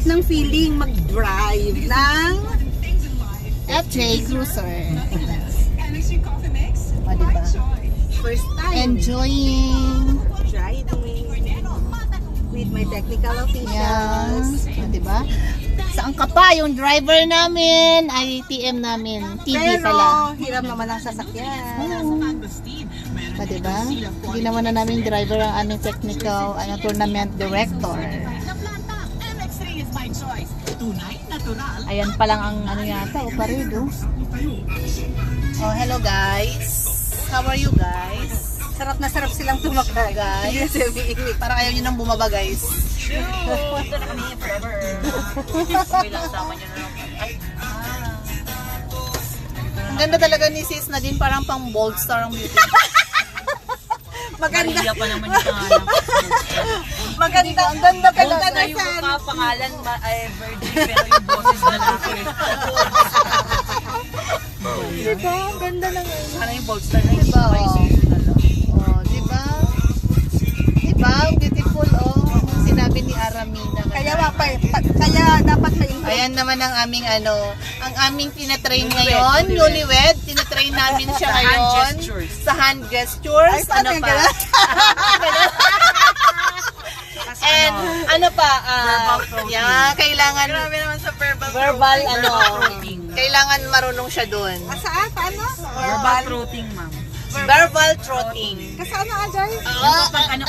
ng feeling mag-drive ng FJ Cruiser. O, diba? first time Enjoying. driving with my technical officials. Yan. O, diba? Saan ka pa? Yung driver namin, ITM namin. TV Pero, pala. hiram naman ang sasakyan. O, diba? Hindi naman na namin driver ang aming technical tournament director. Ayan pa lang ang ano yata, o parido. Oh, hello guys. How are you guys? Sarap na sarap silang tumakay. Guys. Yes, umiinit. Parang ayaw nyo nang bumaba guys. Punta na kami forever. Okay lang, sama nyo na lang. Ay, Ang ganda talaga ni Sis na din, parang pang bold star ang beauty. Maganda. Maria pa naman yung pangalan. Maganda. Ang ganda ka Punta na yung mukha, pangalan, virgin, pero yung boses na laki. Diba? Ang ganda na ngayon. Ano yung bold star na yung Diba? na lang. Oh, diba? Diba? Beautiful, oh. Sinabi ni Aramina. Kaya kaya dapat may Ayan naman ang aming ang aming tinatrain ngayon, newlywed. Tinatrain namin siya Sa hand ngayon. gestures. Sa hand gestures. Ay, paano Ano yung pa? gano'n? Tapos And ano pa? Verbal protein. Yeah, kailangan Grabe naman sa verbal. verbal protein. Kailangan marunong siya doon. Saan? Paano? Verbal throating, ma'am. Verbal throating. Kasi ano, Ajay? Yung kapag ano,